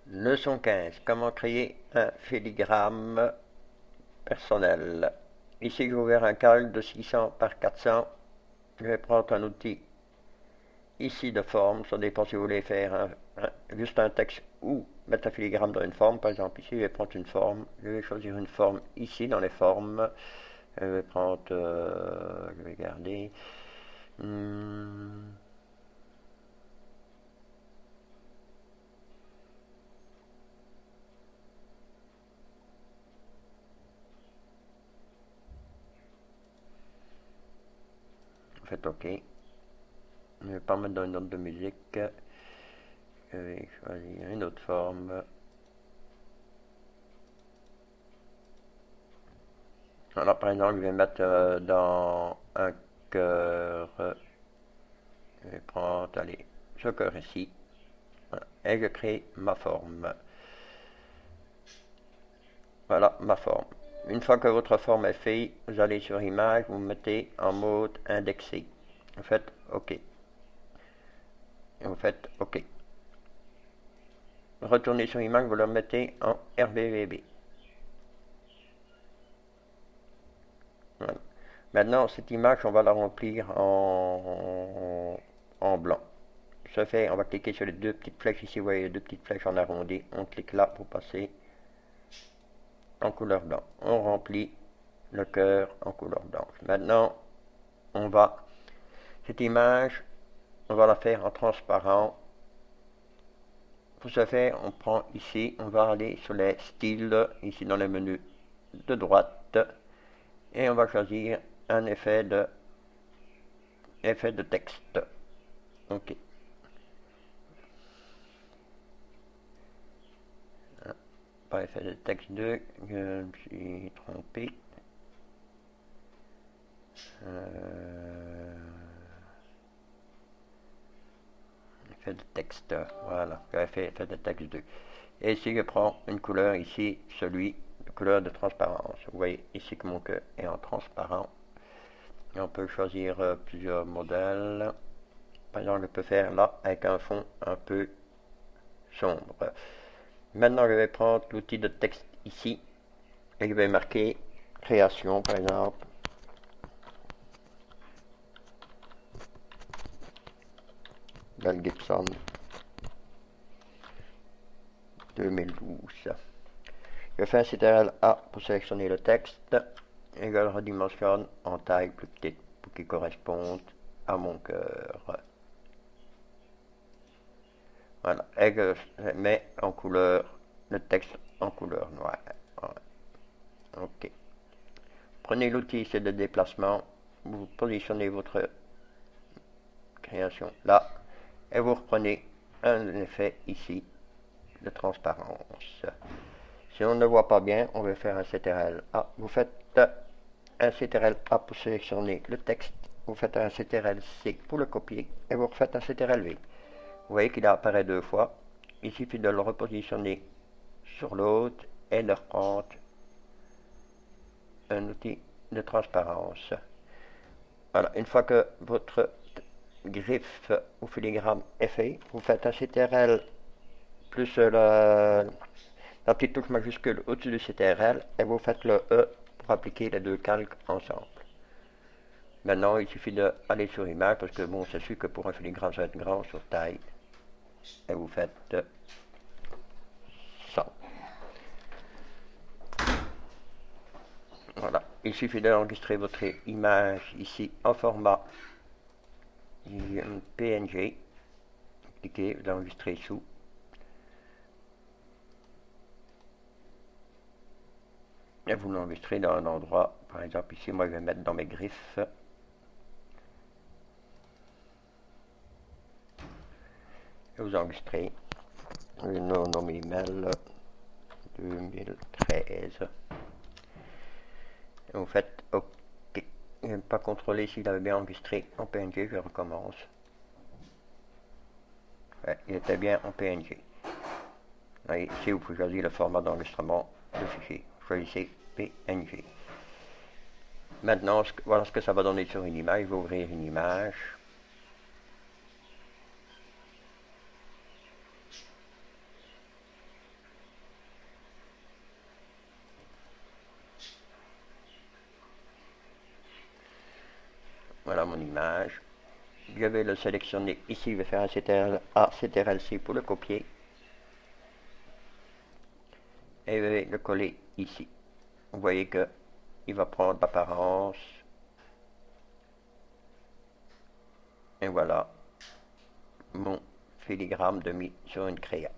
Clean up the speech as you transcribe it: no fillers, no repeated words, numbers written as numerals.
Leçon 15. Comment créer un filigrane personnel. Ici, j'ai ouvert un calque de 600 par 400. Je vais prendre un outil ici de forme. Ça dépend si vous voulez faire juste un texte ou mettre un filigrane dans une forme. Par exemple, ici, je vais prendre une forme. Je vais choisir une forme ici dans les formes. Je vais prendre... je vais garder... faites OK. Je ne vais pas mettre dans une note de musique. Je vais choisir une autre forme. Alors par exemple, je vais mettre dans un cœur. Je vais prendre, allez, ce cœur ici. Voilà, et je crée ma forme. Voilà ma forme. Une fois que votre forme est faite, vous allez sur Image, vous mettez en mode indexé. Vous faites OK. Et vous faites OK. Retournez sur Image, vous le mettez en RBVB. Voilà. Maintenant, cette image, on va la remplir en blanc. Ce fait, on va cliquer sur les deux petites flèches ici, vous voyez les deux petites flèches en arrondi. On clique là pour passer en couleur blanc. On remplit le cœur en couleur blanche. Maintenant, cette image, on va la faire en transparent. Pour ce faire, on prend ici, on va aller sur les styles, ici dans le menu de droite, et on va choisir un effet de texte. OK. Pas effet de texte 2, je me suis trompé. Effet de texte, voilà, effet de texte 2. Et ici, je prends une couleur ici, la couleur de transparence. Vous voyez ici que mon cœur est en transparent. Et on peut choisir plusieurs modèles. Par exemple, je peux faire là avec un fond un peu sombre. Maintenant, je vais prendre l'outil de texte ici et je vais marquer création, par exemple. Mel Gibson 2012. Je fais un CTRL A pour sélectionner le texte et je le redimensionne en taille plus petite pour qu'il corresponde à mon cœur. Voilà, et je mets en couleur le texte en couleur noire. Voilà. OK. Prenez l'outil ici de déplacement, vous positionnez votre création là et vous reprenez un effet ici de transparence. Si on ne voit pas bien, on va faire un CTRL A. Vous faites un CTRL A pour sélectionner le texte. Vous faites un CTRL C pour le copier. Et vous refaites un CTRL V. Vous voyez qu'il apparaît deux fois. Il suffit de le repositionner sur l'autre et de reprendre un outil de transparence. Voilà. Une fois que votre griffe ou filigrane est fait, vous faites un CTRL plus la petite touche majuscule au-dessus du CTRL et vous faites le E pour appliquer les deux calques ensemble. Maintenant, il suffit d'aller sur Image parce que bon, c'est sûr que pour un filigrane, ça va être grand sur taille. Et vous faites ça. Voilà. Il suffit d'enregistrer votre image ici en format PNG. Cliquez, vous l'enregistrez sous. Et vous l'enregistrez dans un endroit, par exemple ici, moi je vais mettre dans mes griffes. Et vous enregistrez le nom email 2013. Et vous faites OK. Je ne vais pas contrôler s'il avait bien enregistré en PNG, je recommence. Ouais, il était bien en PNG. Et ici, vous pouvez choisir le format d'enregistrement de fichier. Choisissez PNG. Maintenant, voilà ce que ça va donner sur une image. Je vais ouvrir une image. Voilà mon image. Je vais le sélectionner ici, je vais faire un CTRL-C pour le copier. Et je vais le coller ici. Vous voyez que il va prendre l'apparence. Et voilà mon filigrane de mis sur une créa.